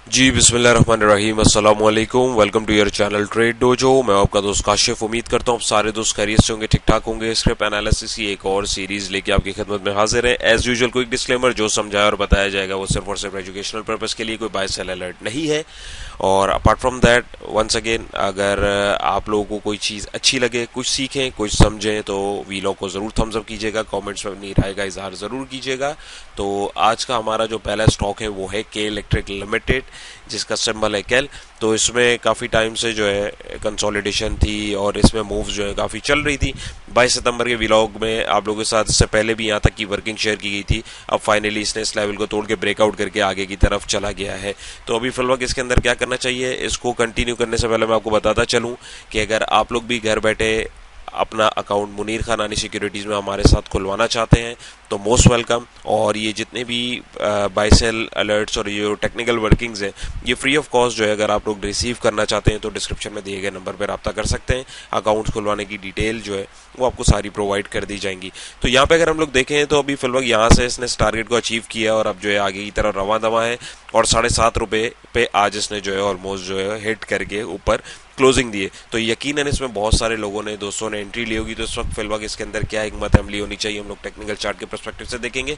जी बिस्मिल्लाहिर्रहमानिर्रहीम अस्सलाम वालेकुम। Welcome to your channel trade dojo. मैं आपका दोस्त काशिफ। उम्मीद करता हूँ आप सारे दोस्त खैरियत से होंगे, ठीक ठाक होंगे। स्क्रिप्ट एनालिसिस की एक और सीरीज लेके आपकी खिदमत में हाजिर है। एज यूजुअल क्विक डिस्क्लेमर, जो समझाया और बताया जाएगा वो सिर्फ और सिर्फ एजुकेशनल पर्पस के लिए, कोई बाय सेल अलर्ट नहीं है। और apart from that once again, अगर आप लोगों को कोई चीज़ अच्छी लगे, कुछ सीखें, कुछ समझें, तो वीलॉग को ज़रूर थम्स अप कीजिएगा, कमेंट्स में अपनी राय का इजहार ज़रूर कीजिएगा। तो आज का हमारा जो पहला स्टॉक है वो है के इलेक्ट्रिक लिमिटेड, जिसका सिंबल है कैल। तो इसमें काफ़ी टाइम से जो है कंसोलिडेशन थी और इसमें मूव्स जो है काफ़ी चल रही थी। 22 सितंबर के व्लॉग में आप लोगों के साथ इससे पहले भी यहाँ तक की वर्किंग शेयर की गई थी। अब फाइनली इसने इस लेवल को तोड़ के ब्रेकआउट करके आगे की तरफ चला गया है। तो अभी फिलहाल इसके अंदर क्या करना चाहिए, इसको कंटिन्यू करने से पहले मैं आपको बताता चलूँ कि अगर आप लोग भी घर बैठे अपना अकाउंट मुनीर खानानी सिक्योरिटीज़ में हमारे साथ खुलवाना चाहते हैं तो मोस्ट वेलकम। और ये जितने भी बाय सेल अलर्ट्स और ये जो टेक्निकल वर्किंग्स हैं ये फ्री ऑफ कॉस्ट जो है, अगर आप लोग रिसीव करना चाहते हैं तो डिस्क्रिप्शन में दिए गए नंबर पर रब्ता कर सकते हैं। अकाउंट्स खुलवाने की डिटेल जो है वो आपको सारी प्रोवाइड कर दी जाएंगी। तो यहाँ पे अगर हम लोग देखें तो अभी फिलहाल यहाँ से इसने इस टारगेट को अचीव किया और अब जो है आगे की तरफ रवा दवा है। और 7.5 रुपये पे आज इसने जो है ऑलमोस्ट जो है हिट करके ऊपर क्लोजिंग दिए। तो यकीनन इसमें बहुत सारे लोगों ने, दोस्तों ने एंट्री ली होगी। तो इस वक्त फिलहाल इसके अंदर क्या हिकमत अमली होनी चाहिए, हम लोग टेक्निकल चार्ट के पर्सपेक्टिव से देखेंगे।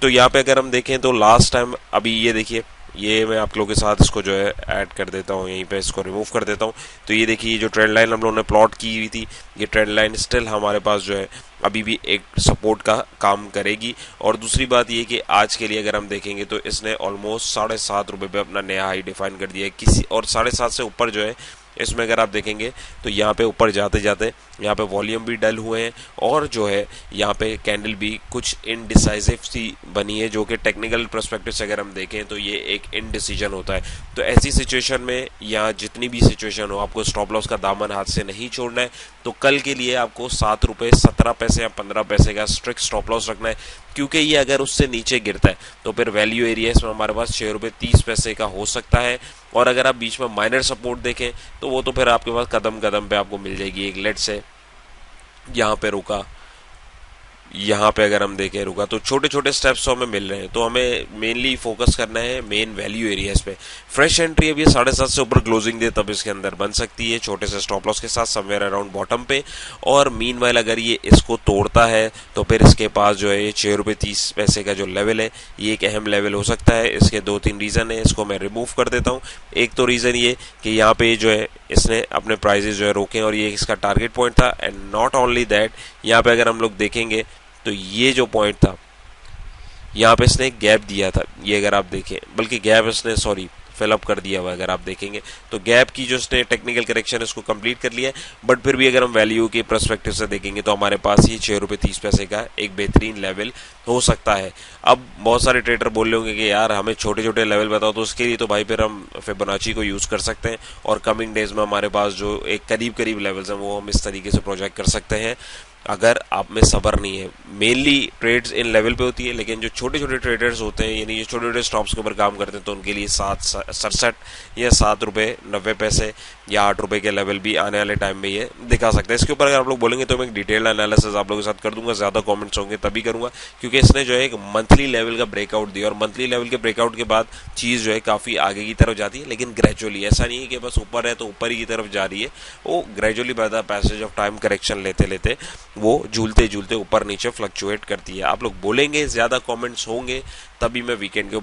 तो यहाँ पे अगर हम देखें तो लास्ट टाइम, अभी ये देखिए, ये मैं आप लोगों के साथ इसको जो है ऐड कर देता हूँ, यहीं पे इसको रिमूव कर देता हूँ। तो ये देखिए, ये जो ट्रेंड लाइन हम लोगों ने प्लॉट की हुई थी, ये ट्रेंड लाइन स्टिल हमारे पास जो है अभी भी एक सपोर्ट का काम करेगी। और दूसरी बात ये कि आज के लिए अगर हम देखेंगे तो इसने ऑलमोस्ट 7.5 रुपये पे अपना नया हाई डिफाइन कर दिया है किसी, और 7.5 से ऊपर जो है इसमें अगर आप देखेंगे तो यहाँ पे ऊपर जाते जाते यहाँ पे वॉल्यूम भी डल हुए हैं और जो है यहाँ पे कैंडल भी कुछ इनडिसाइसिव सी बनी है, जो कि टेक्निकल पर्सपेक्टिव से अगर हम देखें तो ये एक इनडिसीजन होता है। तो ऐसी सिचुएशन में या जितनी भी सिचुएशन हो, आपको स्टॉप लॉस का दामन हाथ से नहीं छोड़ना है। तो कल के लिए आपको 7 रुपये 17 पैसे या 15 पैसे का स्ट्रिक्ट स्टॉप लॉस रखना है, क्योंकि ये अगर उससे नीचे गिरता है तो फिर वैल्यू एरिया इसमें हमारे पास 6 रुपये 30 पैसे का हो सकता है। और अगर आप बीच में माइनर सपोर्ट देखें तो वो तो फिर आपके पास कदम कदम पे आपको मिल जाएगी। एक लेट से यहाँ पे रुका, यहाँ पे अगर हम देखें रुका, तो छोटे छोटे स्टेप्स तो हमें मिल रहे हैं। तो हमें मेनली फोकस करना है मेन वैल्यू एरियाज पे। फ्रेश एंट्री अभी 7.5 से ऊपर क्लोजिंग दे तब इसके अंदर बन सकती है, छोटे से स्टॉप लॉस के साथ समवेयर अराउंड बॉटम पे। और मीनवाइल अगर ये इसको तोड़ता है तो फिर इसके पास जो है ये 6 रुपये 30 पैसे का जो लेवल है ये एक अहम लेवल हो सकता है। इसके 2-3 रीज़न है, इसको मैं रिमूव कर देता हूँ। एक तो रीज़न ये कि यहाँ पे जो है इसने अपने प्राइजेस जो है रोके और ये इसका टारगेट पॉइंट था। एंड नॉट ओनली दैट, यहाँ पे अगर हम लोग देखेंगे तो ये जो पॉइंट था यहाँ पे इसने गैप दिया था, ये अगर आप देखें, बल्कि गैप इसने फिलअप कर दिया हुआ है। अगर आप देखेंगे तो गैप की जो इसने टेक्निकल करेक्शन है उसको कंप्लीट कर लिया है। बट फिर भी अगर हम वैल्यू के पर्सपेक्टिव से देखेंगे तो हमारे पास ये 6 रुपये 30 पैसे का एक बेहतरीन लेवल हो सकता है। अब बहुत सारे ट्रेडर बोल रहे होंगे कि यार हमें छोटे छोटे लेवल बताओ, तो उसके लिए तो भाई फिर हम फिबोनाची को यूज़ कर सकते हैं और कमिंग डेज में हमारे पास जो एक करीब करीब लेवल्स हैं वो हम इस तरीके से प्रोजेक्ट कर सकते हैं। अगर आप में सब्र नहीं है, मेनली ट्रेड्स इन लेवल पे होती है, लेकिन जो छोटे छोटे ट्रेडर्स होते हैं, यानी जो छोटे छोटे स्टॉप्स के ऊपर काम करते हैं, तो उनके लिए 7.67 या 7 रुपये 90 पैसे या 8 रुपये के लेवल भी आने वाले टाइम में ये दिखा सकते हैं। इसके ऊपर अगर आप लोग बोलेंगे तो मैं एक डिटेल्ड एनालिसिस आप लोगों के साथ कर दूंगा। ज़्यादा कमेंट्स होंगे तभी करूंगा, क्योंकि इसने जो है एक मंथली लेवल का ब्रेकआउट दिया और मंथली लेवल के ब्रेकआउट के बाद चीज़ जो है काफ़ी आगे की तरफ जाती है, लेकिन ग्रेजुअली। ऐसा नहीं है कि बस ऊपर है तो ऊपर ही की तरफ जा रही है, वो gradually by the passage of time correction लेते लेते वो झूलते झूलते ऊपर नीचे फ्लक्चुएट करती है। आप लोग बोलेंगे, ज़्यादा कमेंट्स होंगे, तभी मैं वीकेंड के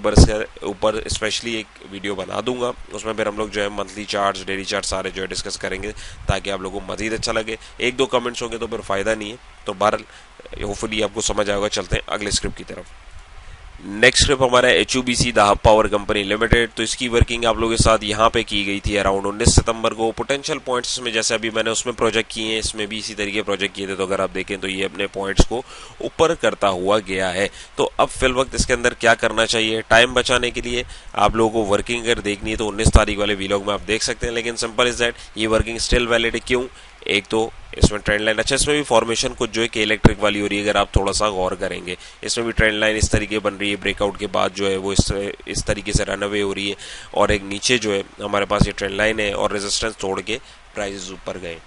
ऊपर स्पेशली एक वीडियो बना दूंगा। उसमें फिर हम लोग जो है मंथली चार्ट्स, डेली चार्ट सारे जो है डिस्कस करेंगे, ताकि आप लोगों को मजीद अच्छा लगे। 1-2 कमेंट्स होंगे तो फिर फ़ायदा नहीं है। तो बहरहाल होपफुली आपको समझ आएगा। चलते हैं अगले स्क्रिप्ट की तरफ। नेक्स्ट स्क्रिप्ट हमारा HUBC दाहब पावर कंपनी लिमिटेड। तो इसकी वर्किंग आप लोगों के साथ यहाँ पे की गई थी अराउंड 19 सितंबर को। पोटेंशियल पॉइंट्स में जैसे अभी मैंने उसमें प्रोजेक्ट किए हैं, इसमें भी इसी तरीके प्रोजेक्ट किए थे। तो अगर आप देखें तो ये अपने पॉइंट्स को ऊपर करता हुआ गया है। तो अब फिल वक्त इसके अंदर क्या करना चाहिए, टाइम बचाने के लिए आप लोगों को वर्किंग अगर देखनी है तो 19 तारीख वाले वीलॉग में आप देख सकते हैं। लेकिन सिंपल इज दैट, ये वर्किंग स्टिल वैलिड है। क्यों? एक तो इसमें ट्रेंड लाइन अच्छा, इसमें भी फॉर्मेशन कुछ जो है कि इलेक्ट्रिक वाली हो रही है। अगर आप थोड़ा सा गौर करेंगे, इसमें भी ट्रेंड लाइन इस तरीके बन रही है, ब्रेकआउट के बाद जो है वो इस तरीके से रन अवे हो रही है। और एक नीचे जो है हमारे पास ये ट्रेंड लाइन है और रेजिस्टेंस तोड़ के प्राइसेस ऊपर गए।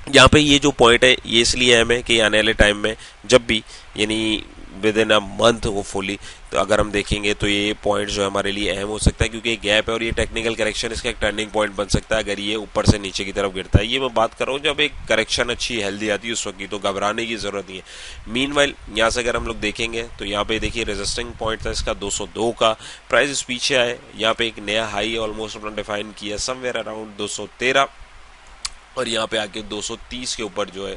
यहाँ पे ये जो पॉइंट है ये इसलिए अहम है कि आने वाले टाइम में जब भी, यानी with in a month hopefully. तो अगर हम देखेंगे तो ये पॉइंट जो है हमारे लिए अहम हो सकता है, क्योंकि ये गैप है और ये टेक्निकल करेक्शन इसका एक टर्निंग पॉइंट बन सकता है अगर ये ऊपर से नीचे की तरफ गिरता है। ये मैं बात कर रहा हूँ जब एक करेक्शन अच्छी हेल्दी आती है उस वक्त की, तो घबराने की जरूरत नहीं है। मीनवाइल यहाँ से अगर हम लोग देखेंगे तो यहाँ पे देखिए रेजिस्टिंग पॉइंट था इसका 202 का, प्राइस पीछे आए, यहाँ पे एक नया हाई ऑलमोस्ट अपना डिफाइन किया समवेयर अराउंड 213, और यहाँ पे आके 230 के ऊपर जो है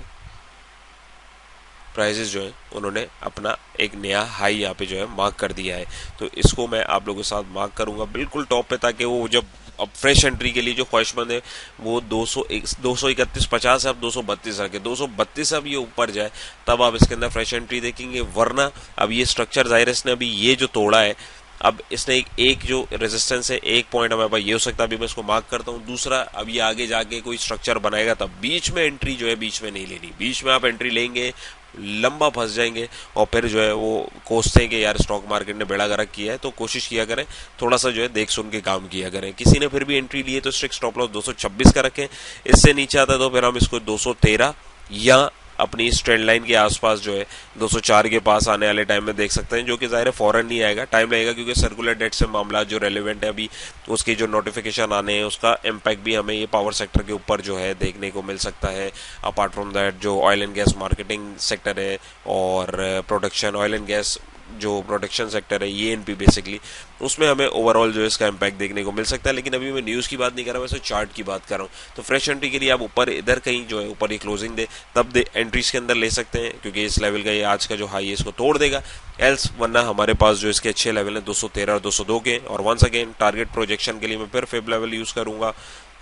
प्राइसेस जो है उन्होंने अपना एक नया हाई यहाँ पे जो है मार्क कर दिया है। तो इसको मैं आप लोगों के साथ मार्क करूंगा बिल्कुल टॉप पे, ताकि वो जब अब फ्रेश एंट्री के लिए जो ख्वाहिशमंद है वो 231.50 है, अब 232 रखे, 232 अब ये ऊपर जाए तब आप इसके अंदर फ्रेश एंट्री देखेंगे। वरना अब ये स्ट्रक्चर जाहिर ने अभी ये जो तोड़ा है, अब इसने एक जो रेजिस्टेंस है एक पॉइंट हमारे पास ये हो सकता है, अभी मैं इसको मार्क करता हूँ। दूसरा, अब ये आगे जाके कोई स्ट्रक्चर बनाएगा तब बीच में एंट्री जो है बीच में नहीं लेनी, बीच में आप एंट्री लेंगे लंबा फंस जाएंगे और फिर जो है वो कोसते हैं कि यार स्टॉक मार्केट ने बेड़ा गर्क किया है। तो कोशिश किया करें थोड़ा सा जो है देख सुन के काम किया करें। किसी ने फिर भी एंट्री ली है तो स्ट्रिक्ट स्टॉप लॉस 226 का रखें, इससे नीचे आता है तो फिर हम इसको 213 या अपनी इस ट्रेंड लाइन के आसपास जो है 204 के पास आने वाले टाइम में देख सकते हैं, जो कि जाहिर है फौरन नहीं आएगा, टाइम लगेगा, क्योंकि सर्कुलर डेट से मामला जो रेलिवेंट है अभी उसकी जो नोटिफिकेशन आने हैं उसका इम्पैक्ट भी हमें ये पावर सेक्टर के ऊपर जो है देखने को मिल सकता है। अपार्ट फ्रॉम दैट जो oil and gas marketing sector है और प्रोडक्शन ऑयल एंड गैस जो प्रोडक्शन सेक्टर है ईएनपी बेसिकली, उसमें हमें ओवरऑल जो है इसका इम्पैक्ट देखने को मिल सकता है। लेकिन अभी मैं न्यूज़ की बात नहीं कर रहा, वैसे चार्ट की बात कर रहा हूँ। तो फ्रेश एंट्री के लिए आप ऊपर इधर कहीं जो है ऊपर ही क्लोजिंग दे तब एंट्रीज के अंदर ले सकते हैं, क्योंकि इस लेवल का ये आज का जो हाई है इसको तोड़ देगा। एल्स वरना हमारे पास जो इसके अच्छे लेवल हैं 213 और 202 के। और वंस अगेन टारगेट प्रोजेक्शन के लिए मैं फिर फेब लेवल यूज़ करूँगा,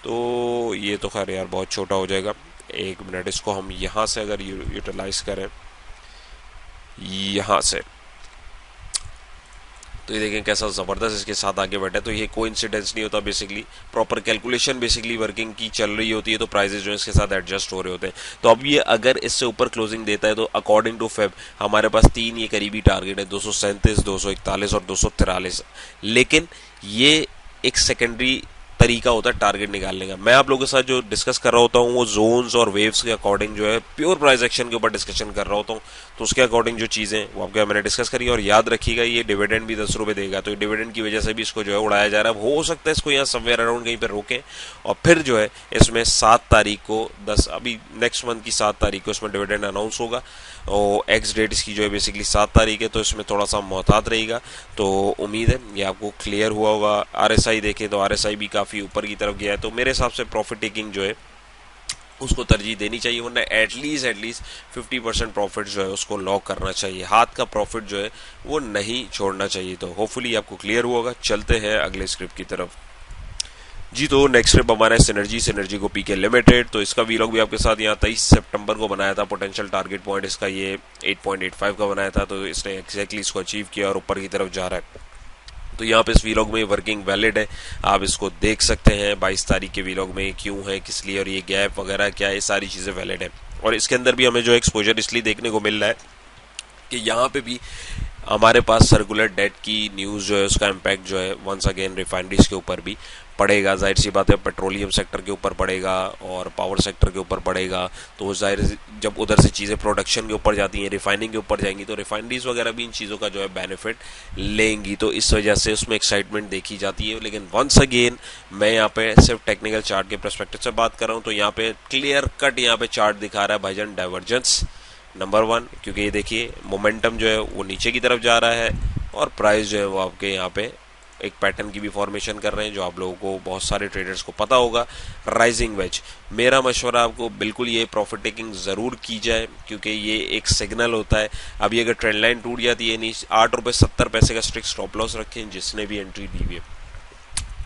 तो ये तो खैर यार बहुत छोटा हो जाएगा। एक मिनट, इसको हम यहाँ से अगर यूटिलाइज करें यहाँ से, तो ये देखें कैसा ज़बरदस्त इसके साथ आगे बैठा है। तो ये कोई इंसिडेंस नहीं होता, basically proper calculation basically working की चल रही होती है, तो प्राइजेस जो है इसके साथ एडजस्ट हो रहे होते हैं। तो अब ये अगर इससे ऊपर क्लोजिंग देता है तो अकॉर्डिंग टू फेब हमारे पास 3 ये करीबी टारगेट है, 237, 241 और 243। लेकिन ये एक सेकेंडरी तरीका होता है टारगेट निकालने का। मैं आप लोगों के साथ जो डिस्कस कर रहा होता हूँ वो जोन्स और वेव्स के अकॉर्डिंग जो है प्योर प्राइस एक्शन के ऊपर डिस्कशन कर रहा होता हूँ, तो उसके अकॉर्डिंग जो चीज़ें वो आपके मैंने डिस्कस करी। और याद रखिएगा ये डिविडेंड भी 10 रुपये देगा, तो डिविडेंड की वजह से भी इसको जो है उड़ाया जा रहा है। हो सकता है इसको यहाँ समवेयर अराउंड कहीं पर रोकें और फिर जो है इसमें 7 तारीख को अभी नेक्स्ट मंथ की 7 तारीख को इसमें डिविडेंड अनाउंस होगा और एक्स डेट इसकी जो है बेसिकली 7 तारीख है, तो इसमें थोड़ा सा मोहतात रहेगा। तो उम्मीद है ये आपको क्लियर हुआ होगा। आरएसआई देखें तो आरएसआई भी काफ़ी ऊपर की तरफ गया है, तो मेरे हिसाब से प्रॉफिट टेकिंग जो है उसको तरजीह देनी चाहिए, वरना एटलीस्ट 50% प्रॉफिट जो है उसको लॉक करना चाहिए, हाथ का प्रॉफिट जो है वो नहीं छोड़ना चाहिए। तो होपफुली आपको क्लियर हुआ होगा। चलते हैं अगले स्क्रिप्ट की तरफ जी। तो नेक्स्ट स्टेप हमारा है सिनर्जी को पीके लिमिटेड। तो इसका वीलॉग भी आपके साथ यहाँ 23 सितंबर को बनाया था। पोटेंशियल टारगेट पॉइंट इसका ये 8.85 का बनाया था, तो इसने एग्जैक्टली इसको अचीव किया और ऊपर की तरफ जा रहा है। तो यहाँ पे इस वीलॉग में वर्किंग वैलिड है, आप इसको देख सकते हैं 22 तारीख के वीलॉग में क्यों है, किस लिए और ये गैप वगैरह क्या है, ये सारी चीज़ें वैलिड है। और इसके अंदर भी हमें जो एक्सपोजर इसलिए देखने को मिल रहा है कि यहाँ पे भी हमारे पास सर्कुलर डेट की न्यूज़ जो है उसका इम्पैक्ट जो है वंस अगेन रिफाइनरीज के ऊपर भी पड़ेगा। जाहिर सी बात है पेट्रोलियम सेक्टर के ऊपर पड़ेगा और पावर सेक्टर के ऊपर पड़ेगा, तो जाहिर जब उधर से चीज़ें प्रोडक्शन के ऊपर जाती हैं, रिफाइनिंग के ऊपर जाएंगी, तो रिफाइनरीज वगैरह भी इन चीज़ों का जो है बेनिफिट लेंगी, तो इस वजह से उसमें एक्साइटमेंट देखी जाती है। लेकिन वंस अगेन मैं यहाँ पे सिर्फ टेक्निकल चार्ट के पर्सपेक्टिव से बात कर रहा हूँ, तो यहाँ पे क्लियर कट यहाँ पे चार्ट दिखा रहा है भाईजान डाइवर्जेंस नंबर 1, क्योंकि ये देखिए मोमेंटम जो है वो नीचे की तरफ जा रहा है और प्राइस जो है वो आपके यहाँ पे एक पैटर्न की भी फॉर्मेशन कर रहे हैं, जो आप लोगों को बहुत सारे ट्रेडर्स को पता होगा, राइजिंग वेज। मेरा मशवरा आपको बिल्कुल ये प्रॉफिट टेकिंग ज़रूर की जाए, क्योंकि ये एक सिग्नल होता है। अभी अगर ट्रेंड लाइन टूट जाती है नीचे 8.70 का स्ट्रिक्ट स्टॉप लॉस रखें जिसने भी एंट्री दी हुई है।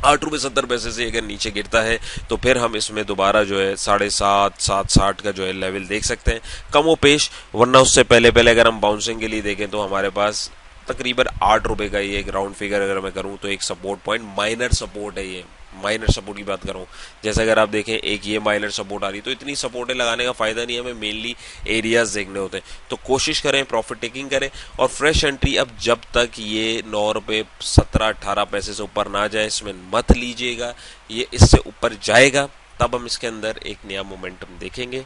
8.70 से अगर नीचे गिरता है तो फिर हम इसमें दोबारा जो है 7.60 का जो है लेवल देख सकते हैं कमो पेश। वरना उससे पहले अगर हम बाउंसिंग के लिए देखें तो हमारे पास तकरीबन 8 रुपए का ये एक राउंड फिगर अगर मैं करूं तो एक सपोर्ट पॉइंट माइनर सपोर्ट है, ये माइनर सपोर्ट की बात करूं। जैसे अगर आप देखें एक ये माइनर सपोर्ट आ रही, तो इतनी सपोर्टें लगाने का फायदा नहीं है, हमें मेनली एरियाज देखने होते हैं। तो कोशिश करें प्रॉफिट टेकिंग करें और फ्रेश एंट्री अब जब तक ये 9 रुपये 17-18 पैसे से ऊपर ना जाए इसमें मत लीजिएगा। ये इससे ऊपर जाएगा तब हम इसके अंदर एक नया मोमेंटम देखेंगे।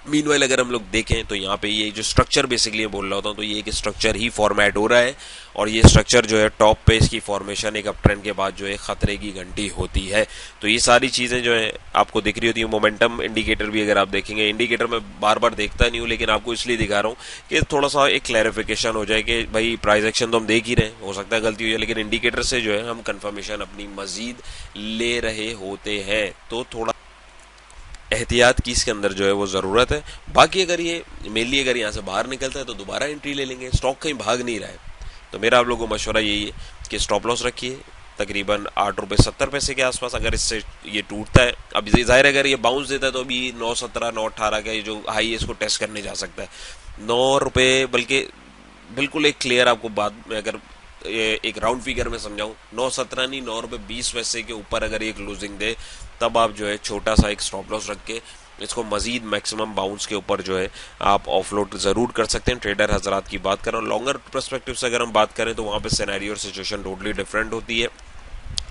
मीनवाइल अगर हम लोग देखें तो यहाँ पे ये जो स्ट्रक्चर बेसिकली बोल रहा होता हूँ, तो ये एक स्ट्रक्चर ही फॉर्मेट हो रहा है, और ये स्ट्रक्चर जो है टॉप पे इसकी फॉर्मेशन एक अप ट्रेंड के बाद जो है खतरे की घंटी होती है। तो ये सारी चीज़ें जो है आपको दिख रही होती है। मोमेंटम इंडिकेटर भी अगर आप देखेंगे, इंडिकेटर मैं बार बार देखता नहीं हूँ, लेकिन आपको इसलिए दिखा रहा हूँ कि थोड़ा सा एक क्लैरिफिकेशन हो जाए कि भाई प्राइस एक्शन तो हम देख ही रहे हैं, हो सकता है गलती हो जाए, लेकिन इंडिकेटर से जो है हम कंफर्मेशन अपनी मजीद ले रहे होते हैं। तो थोड़ा एहतियात की इसके अंदर जो है वो ज़रूरत है। बाकी अगर ये मेनली अगर यहाँ से बाहर निकलता है तो दोबारा एंट्री ले लेंगे, स्टॉक कहीं भाग नहीं रहा है। तो मेरा आप लोगों को मशवरा यही है कि स्टॉप लॉस रखिए तकरीबन 8 रुपये 70 पैसे के आसपास। अगर इससे ये टूटता है, अब जाहिर है अगर ये बाउंस देता है तो अभी 9.17 9.18 का ये जो हाई है इसको टेस्ट करने जा सकता है। 9 रुपये, बल्कि बिल्कुल एक क्लियर आपको बात में अगर एक राउंड फिगर में समझाऊं, 9.17 नहीं 9 रुपये 20 पैसे के ऊपर अगर ये क्लोजिंग दे, तब आप जो है छोटा सा एक स्टॉप लॉस रख के इसको मजीद मैक्सिमम बाउंस के ऊपर जो है आप ऑफलोड जरूर कर सकते हैं। ट्रेडर हजरात की बात करें, लॉन्गर पर्सपेक्टिव से अगर हम बात करें तो वहाँ पे सिनेरियो और सिचुएशन टोटली डिफरेंट होती है।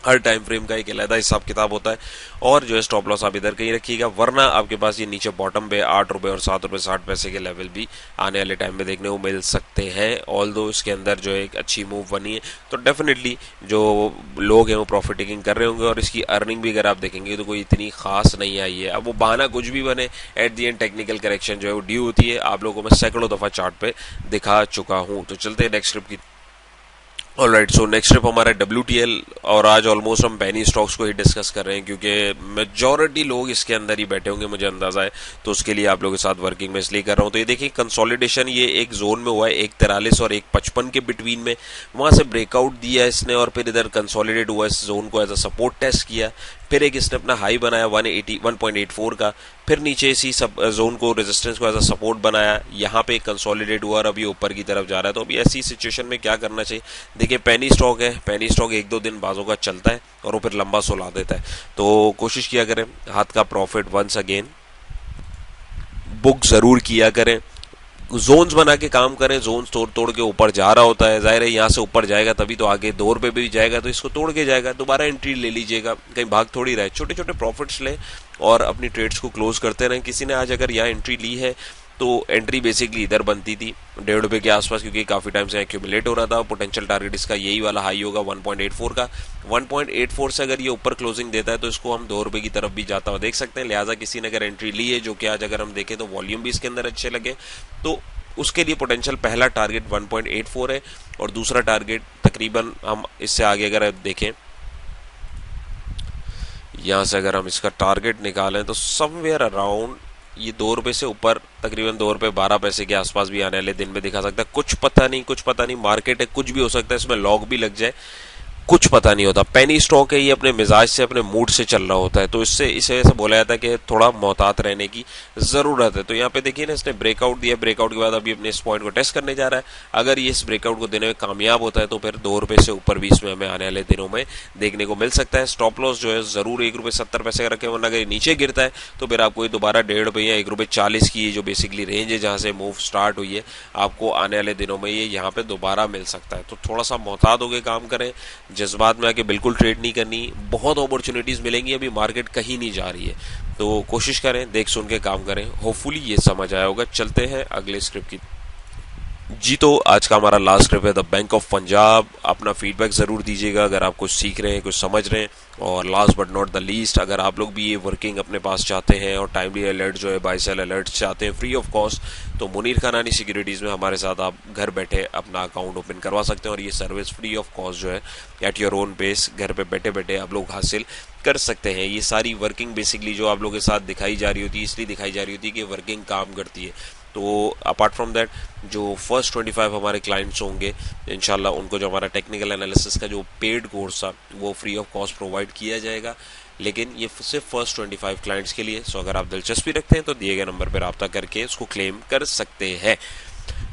हर टाइम फ्रेम का एक अलग हिसाब किताब होता है, और जो है स्टॉप लॉस आप इधर कहीं रखिएगा, वरना आपके पास ये नीचे बॉटम पे 8 रुपये और 7 रुपये 60 पैसे के लेवल भी आने वाले टाइम में देखने को मिल सकते हैं। ऑल दो इसके अंदर जो है एक अच्छी मूव बनी है, तो डेफिनेटली जो लोग हैं वो प्रॉफिट टेकिंग कर रहे होंगे, और इसकी अर्निंग भी अगर आप देखेंगे तो कोई इतनी खास नहीं आई है। अब वो बहाना कुछ भी बने, at the and technical correction जो है वो ड्यू होती है। आप लोगों को मैं सैकड़ों दफा चार्ट पे दिखा चुका हूँ। तो चलते हैं नेक्स्ट स्क्रिप्ट की। ऑलराइट, सो नेक्स्ट स्टेप हमारा WTL, और आज ऑलमोस्ट हम पेनी स्टॉक्स को ही डिस्कस कर रहे हैं क्योंकि मेजॉरिटी लोग इसके अंदर ही बैठे होंगे, मुझे अंदाजा है। तो उसके लिए आप लोगों के साथ वर्किंग में इसलिए कर रहा हूँ। तो ये देखिए कंसोलिडेशन ये एक जोन में हुआ है 1.43 और 1.55 के बिटवीन में, वहां से ब्रेकआउट दिया इसने और फिर इधर कंसोलिडेट हुआ, इस जोन को एज अ सपोर्ट टेस्ट किया, फिर एक इसने अपना हाई बनाया 1.84 का, फिर नीचे इसी सब जोन को रेजिस्टेंस को एज अ सपोर्ट बनाया, यहाँ पे कंसोलिडेट हुआ और अभी ऊपर की तरफ जा रहा है। तो अभी ऐसी सिचुएशन में क्या करना चाहिए? देखिए पेनी स्टॉक है, पेनी स्टॉक 1-2 दिन बाजों का चलता है और वो फिर लंबा सुला देता है। तो कोशिश किया करें हाथ का प्रॉफिट वंस अगेन बुक जरूर किया करें, जोन्स बना के काम करें। जोन्स तोड़ तोड़ के ऊपर जा रहा होता है, जाहिर है यहाँ से ऊपर जाएगा तभी तो आगे 2 रुपये भी जाएगा, तो इसको तोड़ के जाएगा, दोबारा एंट्री ले लीजिएगा, कहीं भाग थोड़ी रहे, छोटे छोटे प्रॉफिट्स लें और अपनी ट्रेड्स को क्लोज करते रहें। किसी ने आज अगर यहाँ एंट्री ली है तो एंट्री बेसिकली इधर बनती थी 1.5 रुपये के आसपास, क्योंकि काफी टाइम से एक्यूमुलेट हो रहा था। पोटेंशियल टारगेट इसका यही वाला हाई होगा 1.84 का। 1.84 से अगर ये ऊपर क्लोजिंग देता है तो इसको हम 2 रुपये की तरफ भी जाता हुआ देख सकते हैं। लिहाजा किसी ने अगर एंट्री ली है, जो कि आज अगर हम देखें तो वॉल्यूम भी इसके अंदर अच्छे लगे, तो उसके लिए पोटेंशियल पहला टारगेट 1.84 है, और दूसरा टारगेट तकरीबन हम इससे आगे अगर देखें, यहां से अगर हम इसका टारगेट निकालें तो समवेयर अराउंड ये 2 रुपये से ऊपर तकरीबन 2 रुपये 12 पैसे के आसपास भी आने वाले दिन में दिखा सकता है। कुछ पता नहीं, मार्केट है, कुछ भी हो सकता है, इसमें लॉग भी लग जाए, कुछ पता नहीं होता। पेनी स्टॉक है, ये अपने मिजाज से अपने मूड से चल रहा होता है, तो इससे इसे ऐसे बोला जाता है कि थोड़ा मोहतात रहने की जरूरत है। तो यहाँ पे देखिए ना, इसने ब्रेकआउट दिया, ब्रेकआउट के बाद अभी अपने इस पॉइंट को टेस्ट करने जा रहा है। अगर ये इस ब्रेकआउट को देने में कामयाब होता है तो फिर 2 रुपये से ऊपर भी इसमें हमें आने वाले दिनों में देखने को मिल सकता है। स्टॉप लॉस जो है जरूर 1.70 रुपये का रखें, वरना अगर नीचे गिरता है तो फिर आपको दोबारा 1.5 रुपये या 1.40 की जो बेसिकली रेंज है जहां से मूव स्टार्ट हुई है, आपको आने वाले दिनों में ये यहाँ पे दोबारा मिल सकता है। तो थोड़ा सा मोहतात होकर काम करें, जज्बात में आके बिल्कुल ट्रेड नहीं करनी। बहुत अपॉर्चुनिटीज मिलेंगी, अभी मार्केट कहीं नहीं जा रही है, तो कोशिश करें देख सुन के काम करें। होपफुली ये समझ आया होगा। चलते हैं अगले स्क्रिप्ट की जी। तो आज का हमारा लास्ट स्क्रिप्ट है द बैंक ऑफ पंजाब। अपना फीडबैक जरूर दीजिएगा अगर आप कुछ सीख रहे हैं, कुछ समझ रहे हैं। और last but not the least, अगर आप लोग भी ये वर्किंग अपने पास चाहते हैं और टाइमली अलर्ट जो है बाय सेल अलर्ट चाहते हैं फ्री ऑफ कॉस्ट, तो मुनीर खानानी सिक्योरिटीज में हमारे साथ आप घर बैठे अपना अकाउंट ओपन करवा सकते हैं, और ये सर्विस फ्री ऑफ कॉस्ट जो है एट योर ओन पेस घर पे बैठे बैठे आप लोग हासिल कर सकते हैं। ये सारी वर्किंग बेसिकली जो आप लोगों के साथ दिखाई जा रही होती है, इसलिए दिखाई जा रही होती है कि वर्किंग काम करती है। तो अपार्ट फ्रॉम दैट, जो फर्स्ट 25 हमारे क्लाइंट्स होंगे इंशाल्लाह, उनको जो हमारा टेक्निकल एनालिसिस का जो पेड कोर्स था वो फ्री ऑफ कॉस्ट प्रोवाइड किया जाएगा, लेकिन ये सिर्फ फर्स्ट 25 क्लाइंट्स के लिए। सो अगर आप दिलचस्पी रखते हैं तो दिए गए नंबर पर रब्ता करके इसको क्लेम कर सकते हैं।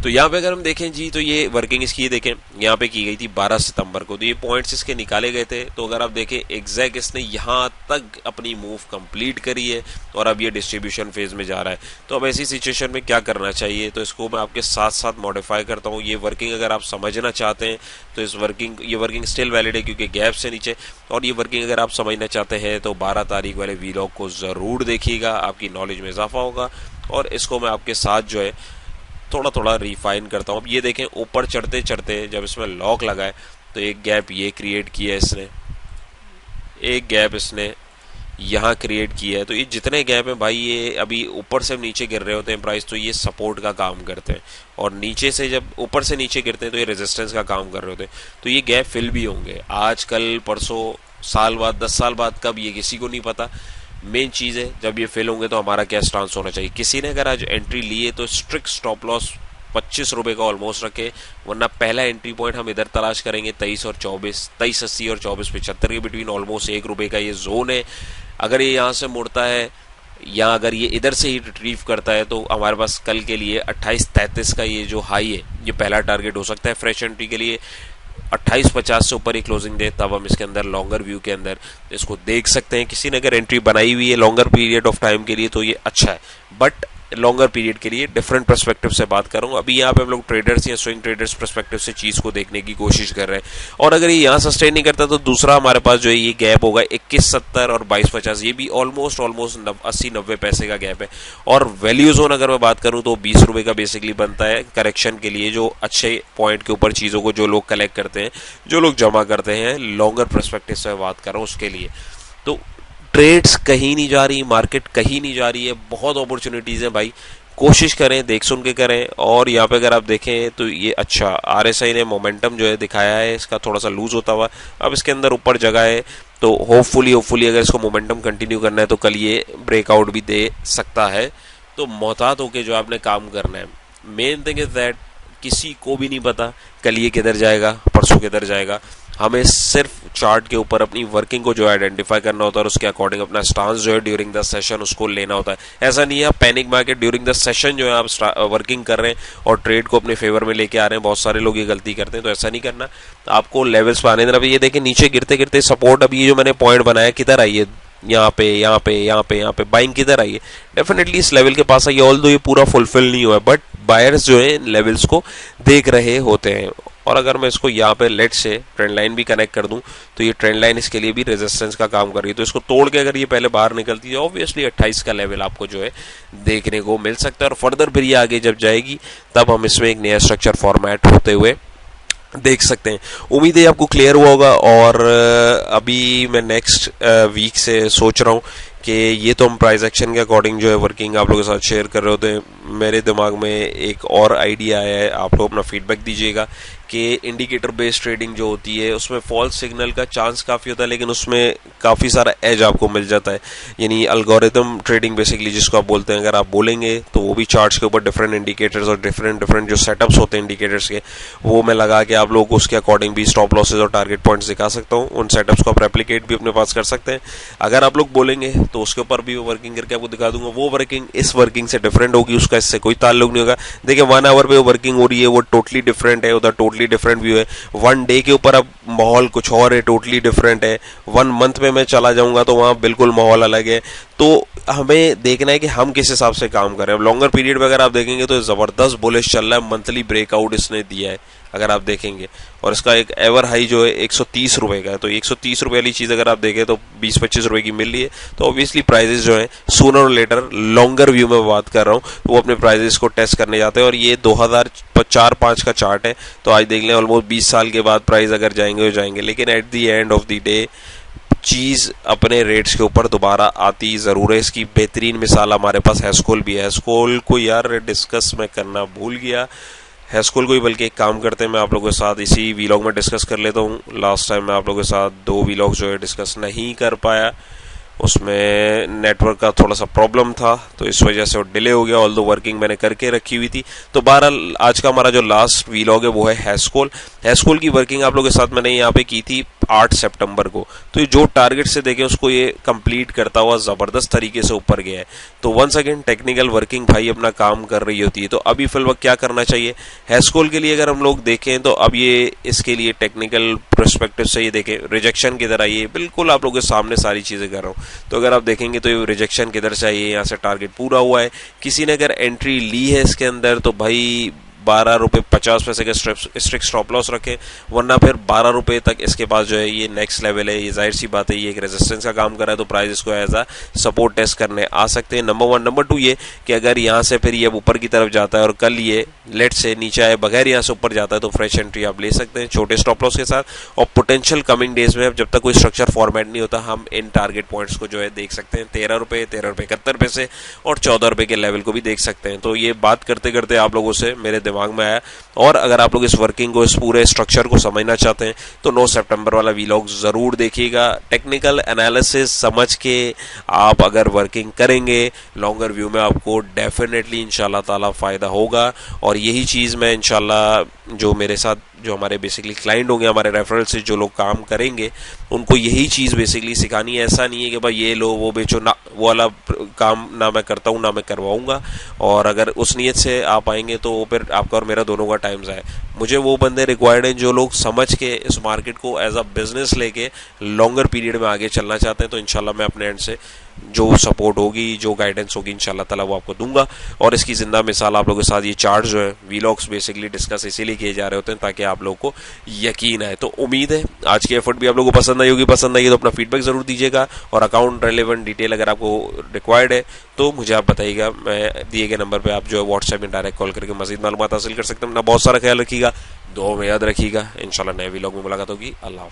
तो यहाँ पे अगर हम देखें जी, तो ये वर्किंग इसकी देखें यहाँ पे की गई थी 12 सितंबर को, तो ये पॉइंट्स इसके निकाले गए थे। तो अगर आप देखें एग्जैक्ट इसने यहाँ तक अपनी मूव कंप्लीट करी है और अब ये डिस्ट्रीब्यूशन फेज में जा रहा है। तो अब ऐसी सिचुएशन में क्या करना चाहिए, तो इसको मैं आपके साथ साथ मॉडिफाई करता हूँ। ये वर्किंग अगर आप समझना चाहते हैं तो ये वर्किंग स्टिल वैलिड है क्योंकि गैप से नीचे, और ये वर्किंग अगर आप समझना चाहते हैं तो 12 तारीख वाले वीलॉग को जरूर देखिएगा, आपकी नॉलेज में इजाफा होगा। और इसको मैं आपके साथ जो है थोड़ा थोड़ा रिफाइन करता हूँ। अब ये देखें ऊपर चढ़ते चढ़ते जब इसमें लॉक लगा है तो एक गैप ये क्रिएट किया है इसने, एक गैप इसने यहाँ क्रिएट किया है। तो ये जितने गैप हैं भाई, ये अभी ऊपर से नीचे गिर रहे होते हैं प्राइस तो ये सपोर्ट का काम करते हैं, और नीचे से जब ऊपर से नीचे गिरते हैं तो ये रेजिस्टेंस का काम कर रहे होते हैं। तो ये गैप फिल भी होंगे आज, कल, परसों, साल बाद, 10 साल बाद, कब, ये किसी को नहीं पता। मेन चीज़ है जब ये फेल होंगे तो हमारा क्या स्टांस होना चाहिए। किसी ने अगर आज एंट्री ली है तो स्ट्रिक्ट स्टॉप लॉस 25 रुपए का ऑलमोस्ट रखे, वरना पहला एंट्री पॉइंट हम इधर तलाश करेंगे 23 और 24, 23.80 और 24.75 के बिटवीन, ऑलमोस्ट 1 रुपए का ये जोन है। अगर ये यहाँ से मुड़ता है या अगर ये इधर से ही रिट्रीव करता है तो हमारे पास कल के लिए 28.33 का ये जो हाई है ये पहला टारगेट हो सकता है फ्रेश एंट्री के लिए। 28.50 से ऊपर ही क्लोजिंग दे तब हम इसके अंदर लॉन्गर व्यू के अंदर इसको देख सकते हैं। किसी ने अगर एंट्री बनाई हुई है लॉन्गर पीरियड ऑफ टाइम के लिए तो ये अच्छा है, बट लॉन्गर पीरियड के लिए डिफरेंट पर्सपेक्टिव से बात कर रहा हूँ। अभी यहाँ पे हम लोग ट्रेडर्स या स्विंग ट्रेडर्स पर्सपेक्टिव से चीज को देखने की कोशिश कर रहे हैं, और अगर ये यहाँ सस्टेन नहीं करता तो दूसरा हमारे पास जो है ये गैप होगा 21.70 और 22.50, ये भी ऑलमोस्ट 80-90 पैसे का गैप है। और वैल्यू जोन अगर मैं बात करूँ तो 20 रुपए का बेसिकली बनता है करेक्शन के लिए, जो अच्छे पॉइंट के ऊपर चीजों को जो लोग कलेक्ट करते हैं, जो लोग जमा करते हैं, लॉन्गर पर्सपेक्टिव से बात कर रहा हूँ उसके लिए। तो ट्रेड्स कहीं नहीं जा रही, मार्केट कहीं नहीं जा रही है, बहुत अपॉर्चुनिटीज हैं भाई, कोशिश करें, देख सुन के करें। और यहाँ पे अगर आप देखें तो ये अच्छा आरएसआई ने मोमेंटम जो है दिखाया है, इसका थोड़ा सा लूज होता हुआ, अब इसके अंदर ऊपर जगह है, तो होपफुली अगर इसको मोमेंटम कंटिन्यू करना है तो कल ये ब्रेकआउट भी दे सकता है। तो मोहतात होके जो आपने काम करना है। मेन थिंग इज दैट किसी को भी नहीं पता कल ये किधर जाएगा, परसों किधर जाएगा। हमें सिर्फ चार्ट के ऊपर अपनी वर्किंग को जो आइडेंटिफाई करना होता है और उसके अकॉर्डिंग अपना स्टांस जो है ड्यूरिंग द सेशन उसको लेना होता है। ऐसा नहीं है आप panic market during the session जो है आप वर्किंग कर रहे हैं और ट्रेड को अपने फेवर में लेके आ रहे हैं, बहुत सारे लोग ये गलती करते हैं, तो ऐसा नहीं करना। आपको लेवल्स पे आने देना। ये देखें नीचे गिरते गिरते सपोर्ट, अभी ये जो मैंने पॉइंट बनाया किधर आई है, यहाँ पे बाइंग किधर आई है, डेफिनेटली इस लेवल के पास आई है। ऑल्दो ये पूरा फुलफिल नहीं हुआ है, बट बायर्स जो है लेवल्स को देख रहे होते हैं। और अगर मैं इसको यहाँ पे लेट से ट्रेंड लाइन भी कनेक्ट कर दूं तो ये ट्रेंड लाइन इसके लिए भी रेजिस्टेंस का काम कर रही है, तो इसको तोड़ के अगर ये पहले बाहर निकलती है ऑब्वियसली 28 का लेवल आपको जो है देखने को मिल सकता है। और फर्दर फिर ये आगे जब जाएगी तब हम इसमें एक नया स्ट्रक्चर फॉर्मेट होते हुए देख सकते हैं। उम्मीद है आपको क्लियर हुआ होगा। और अभी मैं नेक्स्ट वीक से सोच रहा हूँ कि ये तो हम प्राइस एक्शन के अकॉर्डिंग जो है वर्किंग आप लोगों के साथ शेयर कर रहे होते हैं। मेरे दिमाग में एक और आइडिया आया है, आप लोग अपना फीडबैक दीजिएगा कि इंडिकेटर बेस्ड ट्रेडिंग जो होती है उसमें फॉल्स सिग्नल का चांस काफ़ी होता है, लेकिन उसमें काफ़ी सारा एज आपको मिल जाता है। यानी अल्गोरिथम ट्रेडिंग बेसिकली जिसको आप बोलते हैं, अगर आप बोलेंगे तो वो भी चार्ट्स के ऊपर डिफरेंट इंडिकेटर्स और डिफरेंट जो सेटअप्स होते हैं इंडिकेटर्स के, वो मैं लगा के आप लोगों को उसके अकॉर्डिंग भी स्टॉप लॉसेज और टारगेट पॉइंट्स दिखा सकता हूँ। उन सेटअप्स को आप रेप्लिकेट भी अपने पास कर सकते हैं। अगर आप लोग बोलेंगे तो उसके ऊपर भी वर्किंग करके आपको दिखा दूंगा। वो वर्किंग इस वर्किंग से डिफरेंट होगी, उसका इससे कोई ताल्लुक नहीं होगा। देखिए 1 आवर पे वर्किंग हो रही है वो टोटली डिफरेंट है, उधर टोटली डिफरेंट व्यू है। 1 डे के ऊपर अब माहौल कुछ और है, टोटली डिफरेंट है। 1 मंथ में मैं चला जाऊंगा तो वहां बिल्कुल माहौल अलग है। तो हमें देखना है कि हम किस हिसाब से काम कर रहे हैं। लॉन्गर पीरियड में अगर आप देखेंगे तो जबरदस्त बुलिश चल रहा है, मंथली ब्रेकआउट इसने दिया है अगर आप देखेंगे, और इसका एक एवर हाई जो है 130 रुपए का है। तो 130 रुपए वाली चीज अगर आप देखें तो 20-25 रुपए की मिल रही है, तो ऑब्वियसली प्राइजेस जो है सूनर और लेटर लॉन्गर व्यू में बात कर रहा हूँ वो अपने प्राइजेस को टेस्ट करने जाते हैं। और ये 2004-5 का चार्ट है, तो आज देख लें ऑलमोस्ट 20 साल के बाद प्राइस अगर जाएंगे हो जाएंगे, लेकिन at the end of the day चीज अपने रेट्स के ऊपर दोबारा आती जरूर है। इसकी बेहतरीन मिसाल हमारे पास हैस्कोल भी है। हैस्कोल को यार डिस्कस मैं करना भूल गया, हैस्कोल को ही बल्कि एक काम करते हैं मैं आप लोगों के साथ इसी वीलॉग में डिस्कस कर लेता हूँ। लास्ट टाइम मैं आप लोगों के साथ 2 वीलॉग जो है डिस्कस नहीं कर पाया, उसमें नेटवर्क का थोड़ा सा प्रॉब्लम था तो इस वजह से वो डिले हो गया, ऑल्दो वर्किंग मैंने करके रखी हुई थी। तो बहरहाल आज का हमारा जो लास्ट वीलॉग है वो है हैस्कोल। हैस्कोल की वर्किंग आप लोगों के साथ मैंने यहाँ पे की थी 8 सितंबर को। तो ये जो टारगेट से देखें उसको ये कंप्लीट करता हुआ जबरदस्त तरीके से ऊपर गया है। तो वंस अगेन टेक्निकल वर्किंग भाई अपना काम कर रही होती है। तो अभी फिलहाल क्या करना चाहिए हैस्कोल के लिए अगर हम लोग देखें तो अब ये इसके लिए टेक्निकल पर्सपेक्टिव से ये देखें रिजेक्शन किधर आई है, बिल्कुल आप लोगों के सामने सारी चीजें कर रहा हूँ। तो अगर आप देखेंगे तो ये रिजेक्शन किधर से आई है, यहाँ से टारगेट पूरा हुआ है। किसी ने अगर एंट्री ली है इसके अंदर तो भाई ₹12.50 का स्ट्रिक्ट स्टॉप लॉस रखें, वरना फिर ₹12 तक इसके पास जो है ये नेक्स्ट लेवल है। ये जाहिर सी बात है, ये एक रेजिस्टेंस का काम कर रहा है, तो प्राइस इसको एज अ सपोर्ट टेस्ट करने आ सकते हैं। नंबर 1। नंबर 2 ये कि अगर यहाँ से फिर ये ऊपर की तरफ जाता है और कल ये लेट से नीचे आए बगैर यहाँ से ऊपर जाता है, तो फ्रेश एंट्री आप ले सकते हैं छोटे स्टॉप लॉस के साथ। और पोटेंशियल कमिंग डेज में जब तक कोई स्ट्रक्चर फॉर्मेट नहीं होता, हम इन टारगेट पॉइंट्स को जो है देख सकते हैं। ₹13, ₹13.71 और ₹14 के लेवल को भी देख सकते हैं। तो ये बात करते करते आप लोगों से मेरे दिमाग में आया, और अगर आप लोग इस वर्किंग को, इस पूरे स्ट्रक्चर को समझना चाहते हैं तो 9 सितंबर वाला वीलॉग जरूर देखिएगा। टेक्निकल एनालिसिस समझ के आप अगर वर्किंग करेंगे लॉन्गर व्यू में, आपको डेफिनेटली इंशाल्लाह ताला फायदा होगा। और यही चीज़ मैं इंशाल्लाह, जो मेरे साथ जो हमारे बेसिकली क्लाइंट होंगे, हमारे रेफरल से जो लोग काम करेंगे, उनको यही चीज़ बेसिकली सिखानी है। ऐसा नहीं है कि भाई ये लो वो बेचो, ना वो वाला काम ना मैं करता हूँ ना मैं करवाऊंगा। और अगर उस नीयत से आप आएंगे तो फिर आपका और मेरा दोनों का टाइम जाए। मुझे वो बंदे रिक्वायर्ड हैं जो लोग समझ के इस मार्केट को एज अ बिजनेस लेके लॉन्गर पीरियड में आगे चलना चाहते हैं। तो इंशाल्लाह मैं अपने एंड से जो सपोर्ट होगी, जो गाइडेंस होगी, इंशाल्लाह ताला वो आपको दूंगा। और इसकी जिंदा मिसाल आप लोगों के साथ ये चार्ट जो है वीलॉग्स बेसिकली डिस्कस इसीलिए किए जा रहे होते हैं ताकि आप लोगों को यकीन आए। तो उम्मीद है आज की एफर्ट भी आप लोगों को पसंद आई होगी। पसंद आई तो अपना फीडबैक जरूर दीजिएगा, और अकाउंट रेलेवेंट डिटेल अगर आपको रिक्वायर्ड है तो मुझे आप बताइएगा। मैं दिए गए नंबर पर आप जो है व्हाट्सएप में डायरेक्ट कॉल करके मजीद मालूमात हासिल कर सकते हैं। अपना बहुत सारा ख्याल रखिएगा, दुआ में याद रखिएगा। इंशाल्लाह नए वीलॉग में मुलाकात होगी। अल्लाह हाफ़िज़।